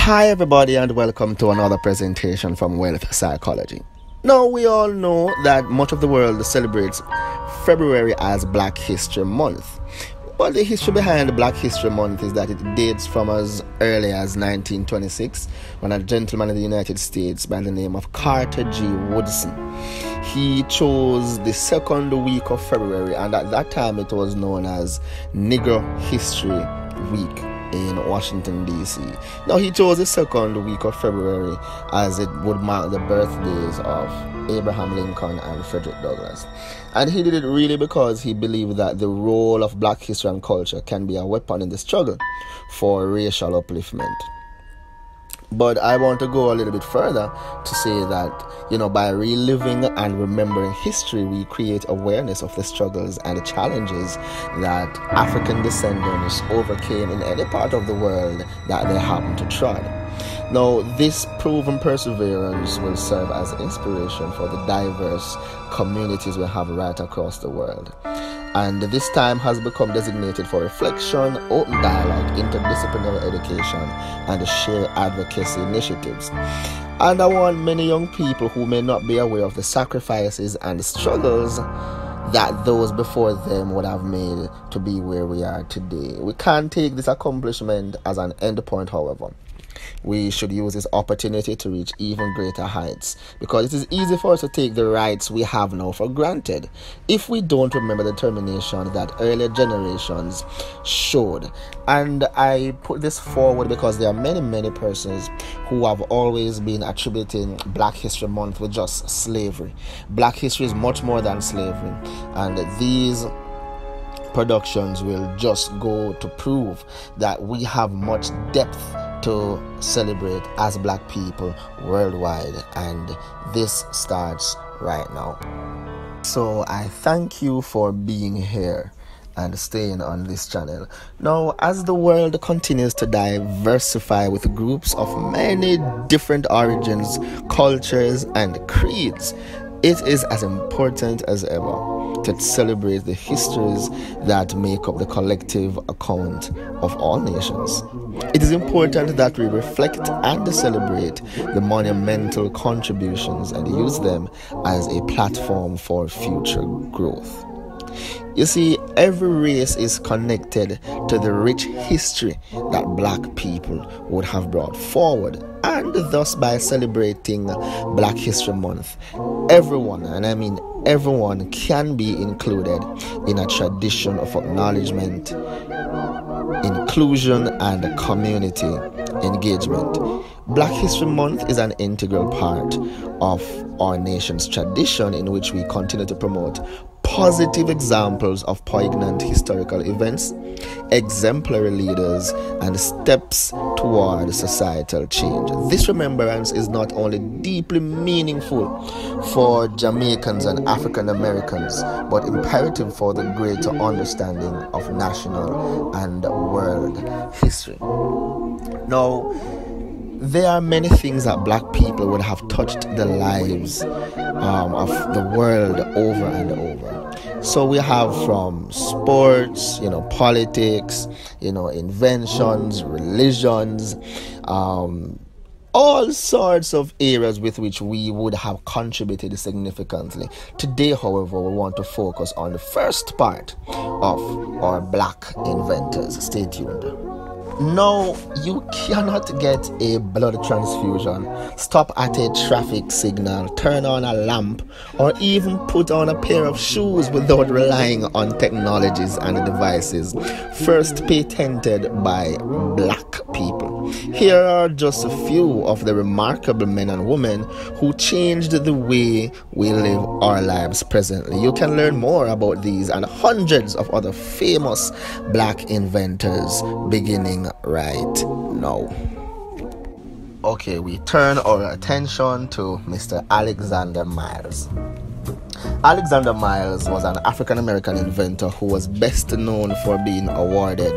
Hi everybody and welcome to another presentation from Wealth Psychology. Now we all know that much of the world celebrates February as Black History Month. But the history behind Black History Month is that it dates from as early as 1926 when a gentleman in the United States by the name of Carter G. Woodson, he chose the second week of February, and at that time it was known as Negro History Week in Washington, D.C. Now he chose the second week of February as it would mark the birthdays of Abraham Lincoln and Frederick Douglass. And he did it really because he believed that the role of Black history and culture can be a weapon in the struggle for racial upliftment. But I want to go a little bit further to say that, by reliving and remembering history, we create awareness of the struggles and the challenges that African descendants overcame in any part of the world that they happen to tread. Now, this proven perseverance will serve as inspiration for the diverse communities we have right across the world. And this time has become designated for reflection, open dialogue, interdisciplinary education, and shared advocacy initiatives. And I want many young people who may not be aware of the sacrifices and the struggles that those before them would have made to be where we are today. We can't take this accomplishment as an end point, however. We should use this opportunity to reach even greater heights, because it is easy for us to take the rights we have now for granted if we don't remember the determination that earlier generations showed. And I put this forward because there are many persons who have always been attributing Black History Month with just slavery. Black history is much more than slavery, and these productions will just go to prove that we have much depth to celebrate as Black people worldwide, and this starts right now. So I thank you for being here and staying on this channel. Now, as the world continues to diversify with groups of many different origins, cultures, and creeds, it is as important as ever to celebrate the histories that make up the collective account of all nations. It is important that we reflect and celebrate the monumental contributions and use them as a platform for future growth. You see, every race is connected to the rich history that Black people would have brought forward, and thus by celebrating Black History Month, everyone, and I mean everyone, can be included in a tradition of acknowledgement, inclusion, and community engagement. Black History Month is an integral part of our nation's tradition, in which we continue to promote positive examples of poignant historical events, exemplary leaders, and steps toward societal change. This remembrance is not only deeply meaningful for Jamaicans and African Americans, but imperative for the greater understanding of national and world history. Now, there are many things that Black people would have touched the lives of the world over and over. So we have from sports, politics, inventions, religions, all sorts of areas with which we would have contributed significantly. Today, however, we want to focus on the first part of our Black inventors. Stay tuned. No, you cannot get a blood transfusion, stop at a traffic signal, turn on a lamp, or even put on a pair of shoes without relying on technologies and devices first patented by Black people. Here are just a few of the remarkable men and women who changed the way we live our lives presently. You can learn more about these and hundreds of other famous Black inventors beginning right now. Okay, we turn our attention to Mr. Alexander Miles. Alexander Miles was an African-American inventor who was best known for being awarded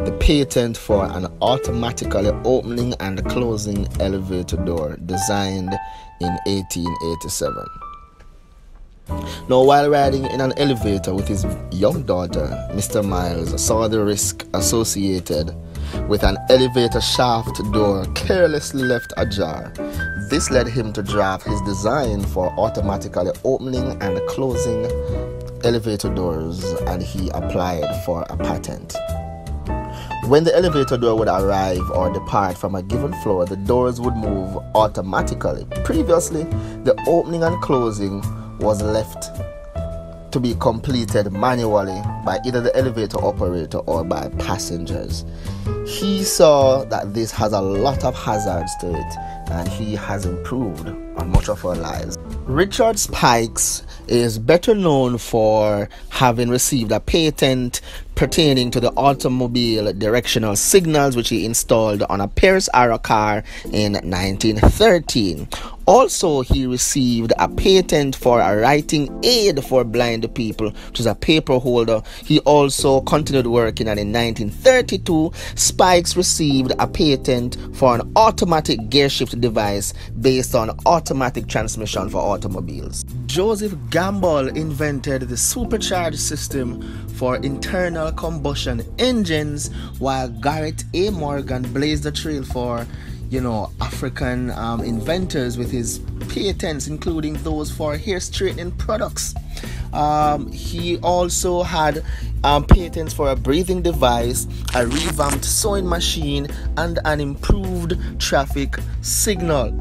the patent for an automatically opening and closing elevator door designed in 1887. Now, while riding in an elevator with his young daughter, Mr. Miles saw the risk associated with an elevator shaft door carelessly left ajar. This led him to draft his design for automatically opening and closing elevator doors, and he applied for a patent. When the elevator door would arrive or depart from a given floor, the doors would move automatically. Previously, the opening and closing was left to be completed manually by either the elevator operator or by passengers. He saw that this has a lot of hazards to it, and he has improved on much of our lives. Richard Spikes is better known for having received a patent pertaining to the automobile directional signals, which he installed on a Pierce Arrow car in 1913. Also, he received a patent for a writing aid for blind people, which is a paper holder. He also continued working, and in 1932, Spikes received a patent for an automatic gear shift device based on automatic transmission for automobiles. Joseph Gamble invented the supercharged system for internal combustion engines, while Garrett A. Morgan blazed the trail for African inventors with his patents, including those for hair straightening products. He also had patents for a breathing device, a revamped sewing machine, and an improved traffic signal.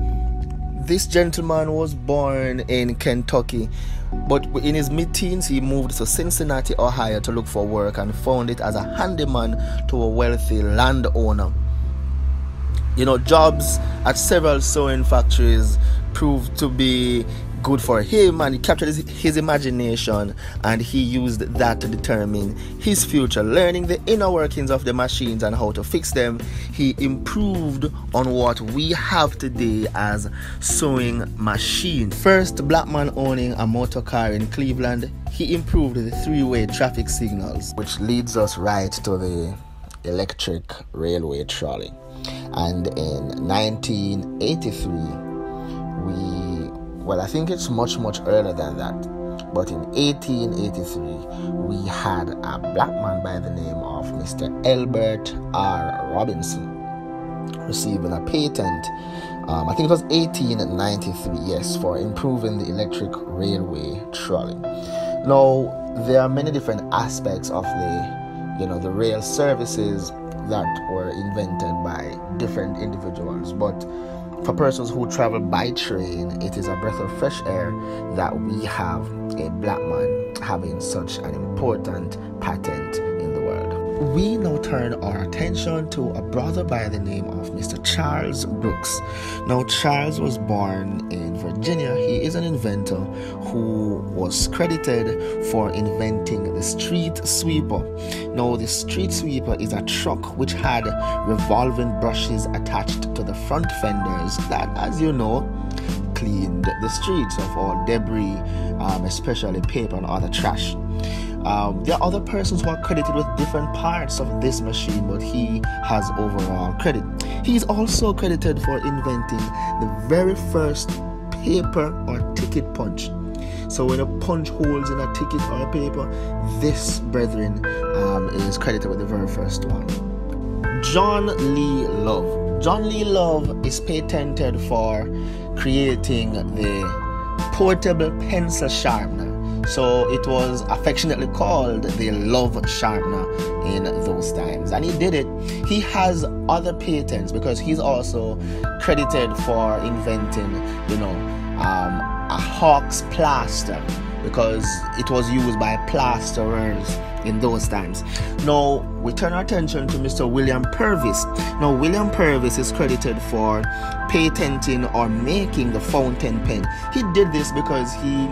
This gentleman was born in Kentucky, but in his mid-teens he moved to Cincinnati, Ohio to look for work, and found it as a handyman to a wealthy landowner. Jobs at several sewing factories proved to be good for him, and he captured his imagination, and he used that to determine his future. Learning the inner workings of the machines and how to fix them, he improved on what we have today as sewing machines. First black man owning a motor car in Cleveland, he improved the three-way traffic signals, which leads us right to the electric railway trolley. And in 1983, I think it's much earlier than that, but in 1883 we had a black man by the name of Mr. Albert R. Robinson receiving a patent, I think it was 1893, yes, for improving the electric railway trolley. Now, there are many different aspects of the rail services that were invented by different individuals, but for persons who travel by train, it is a breath of fresh air that we have a black man having such an important patent in the world. We now turn our attention to a brother by the name of Mr. Charles Brooks. Now, Charles was born in Virginia. He is an inventor who was credited for inventing the street sweeper. Now, the street sweeper is a truck which had revolving brushes attached to the front fenders that, as you know, cleaned the streets of all debris, especially paper and other trash. There are other persons who are credited with different parts of this machine, but he has overall credit. He is also credited for inventing the very first paper or ticket punch. So when a punch holes in a ticket or a paper, this, brethren, is credited with the very first one. John Lee Love. John Lee Love is patented for creating the portable pencil sharpener. So it was affectionately called the Love Sharpener in those times, and he did it. He has other patents because he's also credited for inventing, a Hawk's plaster, because it was used by plasterers in those times. Now we turn our attention to Mr. William Purvis. Now, William Purvis is credited for patenting or making the fountain pen. He did this because he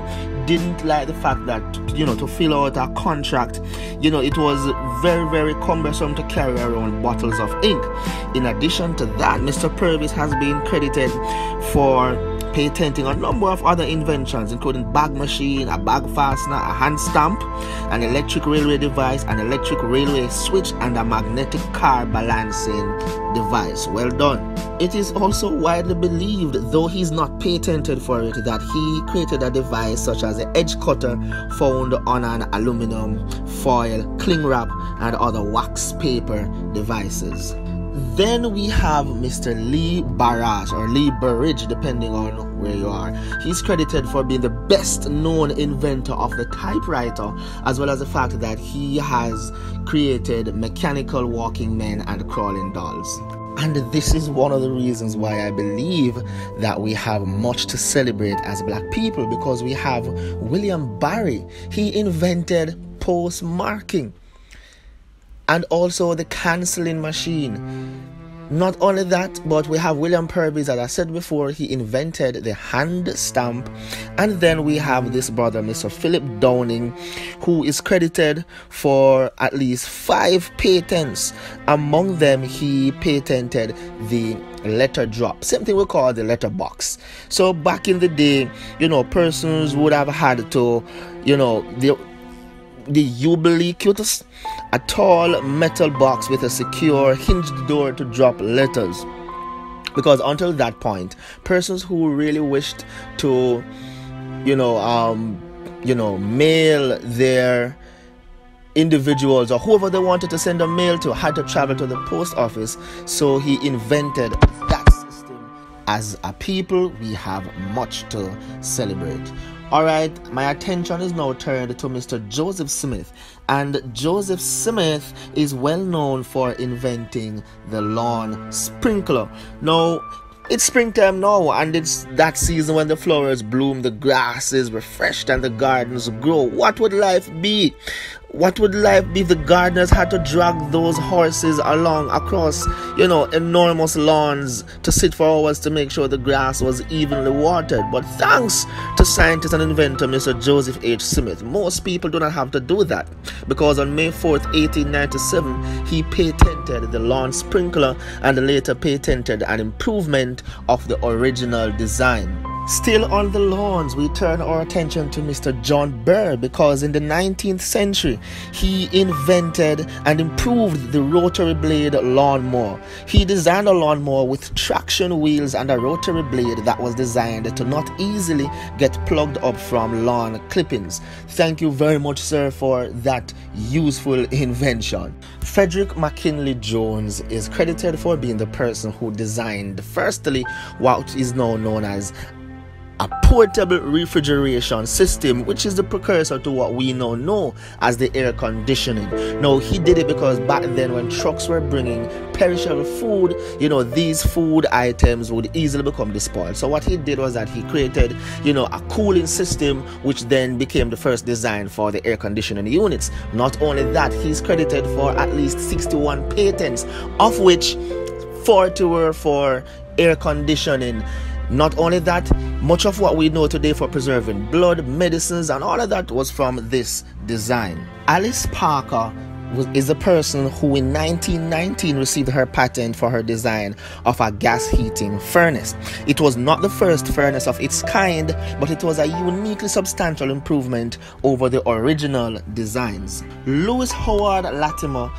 didn't like the fact that, to fill out a contract, it was very, very cumbersome to carry around bottles of ink. In addition to that, Mr. Purvis has been credited for patenting a number of other inventions, including bag machine, a bag fastener, a hand stamp, an electric railway device, an electric railway switch, and a magnetic car balancing device. Well done. It is also widely believed, though he's not patented for it, that he created a device such as the edge cutter found on an aluminum foil, cling wrap, and other wax paper devices. Then we have Mr. Lee Barrage or Lee Burridge, depending on where you are. He's credited for being the best known inventor of the typewriter, as well as the fact that he has created mechanical walking men and crawling dolls. And this is one of the reasons why I believe that we have much to celebrate as black people, because we have William Barry. He invented postmarking and also the cancelling machine. Not only that, but we have William Purvis, as I said before, he invented the hand stamp. And then we have this brother, Mr. Philip Downing, who is credited for at least 5 patents. Among them, he patented the letter drop, same thing we call the letter box. So back in the day, persons would have had to, the ubiquitous, a tall metal box with a secure hinged door to drop letters, because until that point, persons who really wished to mail their individuals or whoever they wanted to send a mail to had to travel to the post office. So he invented that system. As a people, we have much to celebrate. Alright, my attention is now turned to Mr. Joseph Smith, and Joseph Smith is well known for inventing the lawn sprinkler. Now, it's springtime now, and it's that season when the flowers bloom, the grass is refreshed, and the gardens grow. What would life be? What would life be if the gardeners had to drag those horses along across, enormous lawns to sit for hours to make sure the grass was evenly watered? But thanks to scientist and inventor Mr. Joseph H. Smith, most people do not have to do that, because on May 4th, 1897, he patented the lawn sprinkler and later patented an improvement of the original design. Still on the lawns, we turn our attention to Mr. John Burr, because in the 19th century, he invented and improved the rotary blade lawnmower. He designed a lawnmower with traction wheels and a rotary blade that was designed to not easily get plugged up from lawn clippings. Thank you very much, sir, for that useful invention. Frederick McKinley Jones is credited for being the person who designed, firstly, what is now known as a portable refrigeration system, which is the precursor to what we now know as the air conditioning. Now, he did it because back then when trucks were bringing perishable food, these food items would easily become despoiled. So what he did was that he created, a cooling system, which then became the first design for the air conditioning units. Not only that, he's credited for at least 61 patents, of which 40 were for air conditioning. Not only that, much of what we know today for preserving blood, medicines, and all of that was from this design. Alice Parker is the person who in 1919 received her patent for her design of a gas heating furnace. It was not the first furnace of its kind, but it was a uniquely substantial improvement over the original designs. Lewis Howard Latimer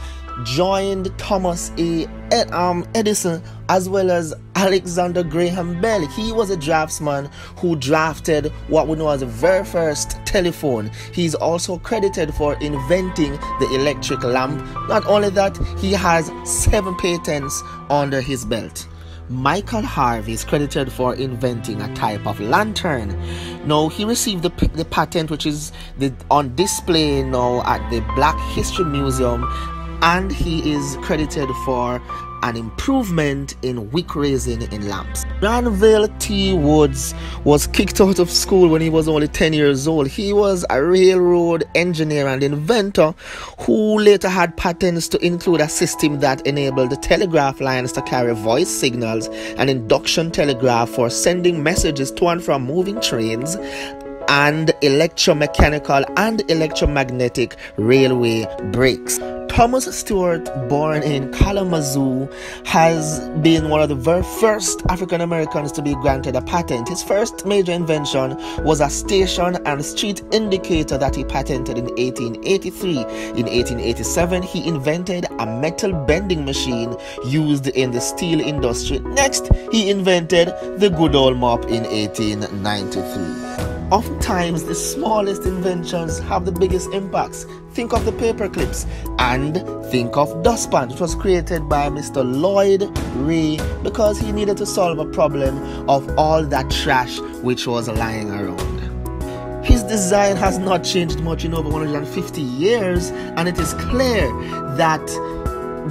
joined Thomas A. Edison as well as Alexander Graham Bell. He was a draftsman who drafted what we know as the very first telephone. He's also credited for inventing the electric lamp. Not only that, he has 7 patents under his belt. Michael Harvey is credited for inventing a type of lantern. Now, he received the patent, which is on display now at the Black History Museum, and he is credited for an improvement in wick raising in lamps. Granville T. Woods was kicked out of school when he was only 10 years old. He was a railroad engineer and inventor who later had patents to include a system that enabled the telegraph lines to carry voice signals, an induction telegraph for sending messages to and from moving trains, and electromechanical and electromagnetic railway brakes. Thomas Stewart, born in Kalamazoo, has been one of the very first African Americans to be granted a patent. His first major invention was a station and street indicator that he patented in 1883. In 1887, he invented a metal bending machine used in the steel industry. Next, he invented the good old mop in 1893. Oftentimes, the smallest inventions have the biggest impacts. Think of the paper clips and think of dustpan, which was created by Mr. Lloyd Ray because he needed to solve a problem of all that trash which was lying around. His design has not changed much in over 150 years, and it is clear that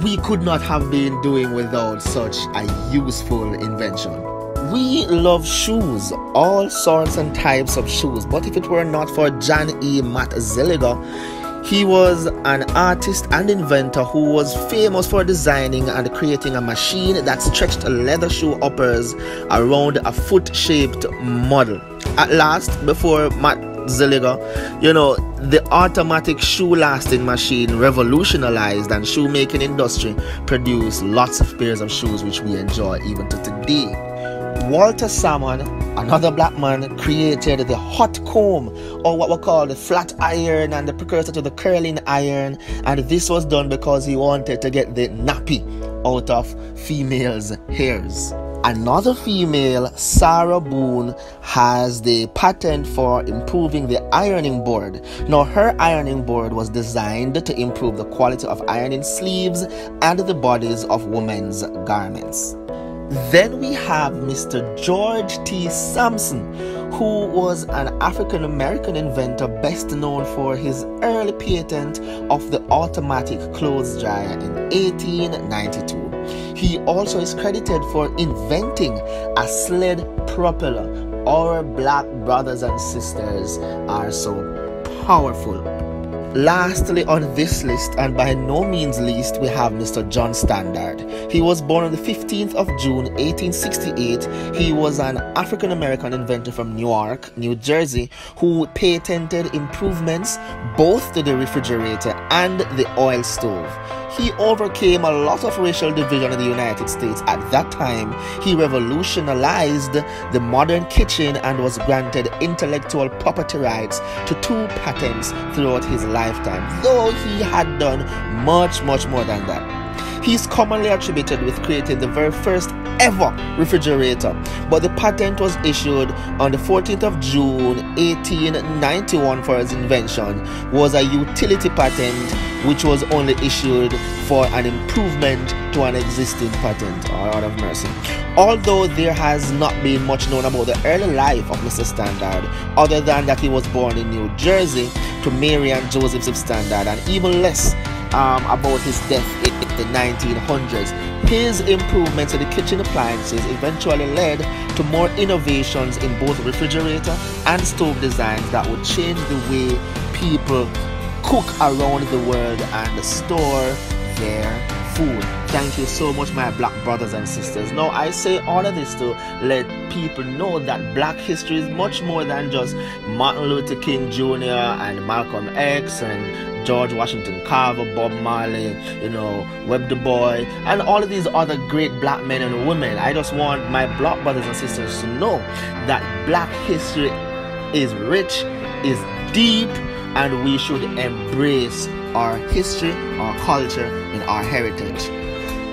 we could not have been doing without such a useful invention. We love shoes, all sorts and types of shoes, but if it were not for John E. Matt Zilliger, he was an artist and inventor who was famous for designing and creating a machine that stretched leather shoe uppers around a foot-shaped model. At last, before Matt Zilliger, the automatic shoe lasting machine revolutionized and shoemaking industry produced lots of pairs of shoes which we enjoy even to today. Walter Salmon, another black man, created the hot comb, or what we call the flat iron, and the precursor to the curling iron, and this was done because he wanted to get the nappy out of females' hairs. Another female, Sarah Boone, has the patent for improving the ironing board. Now, her ironing board was designed to improve the quality of ironing sleeves and the bodies of women's garments. Then we have Mr. George T. Sampson, who was an African American inventor best known for his early patent of the automatic clothes dryer in 1892. He also is credited for inventing a sled propeller. Our black brothers and sisters are so powerful. Lastly on this list, and by no means least, we have Mr. John Standard. He was born on the 15th of June 1868. He was an African American inventor from Newark, New Jersey, who patented improvements both to the refrigerator and the oil stove. He overcame a lot of racial division in the United States at that time. He revolutionized the modern kitchen and was granted intellectual property rights to 2 patents throughout his lifetime, though he had done much more than that. He is commonly attributed with creating the very first ever refrigerator, but the patent was issued on the 14th of June 1891 for his invention was a utility patent which was only issued for an improvement to an existing patent. Oh, Lord of mercy. Although there has not been much known about the early life of Mr. Standard, other than that he was born in New Jersey to Mary and Joseph Standard, and even less about his death in the 1900s. His improvements in the kitchen appliances eventually led to more innovations in both refrigerator and stove designs that would change the way people cook around the world and store their food. Thank you so much, my black brothers and sisters. Now, I say all of this to let people know that black history is much more than just Martin Luther King Jr. and Malcolm X and George Washington Carver, Bob Marley, Web Du Bois, and all of these other great black men and women. I just want my black brothers and sisters to know that black history is rich, is deep, and we should embrace our history, our culture, and our heritage.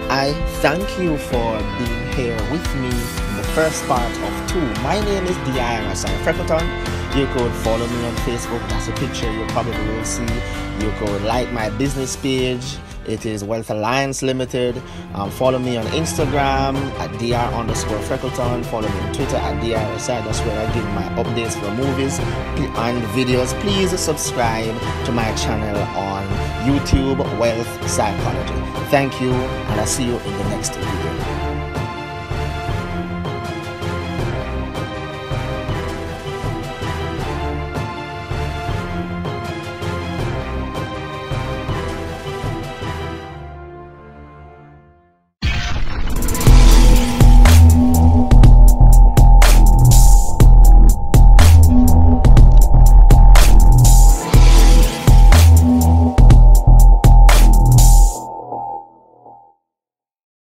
I thank you for being here with me in the first part of 2. My name is D.I.R.S. Freckleton. You could follow me on Facebook. That's a picture you probably will see. You could like my business page. It is Wealth Alliance Limited. Follow me on Instagram at dr_freckleton. Follow me on Twitter at drsi. That's where I give my updates for movies and videos. Please subscribe to my channel on YouTube, Wealth Psychology. Thank you, and I'll see you in the next video.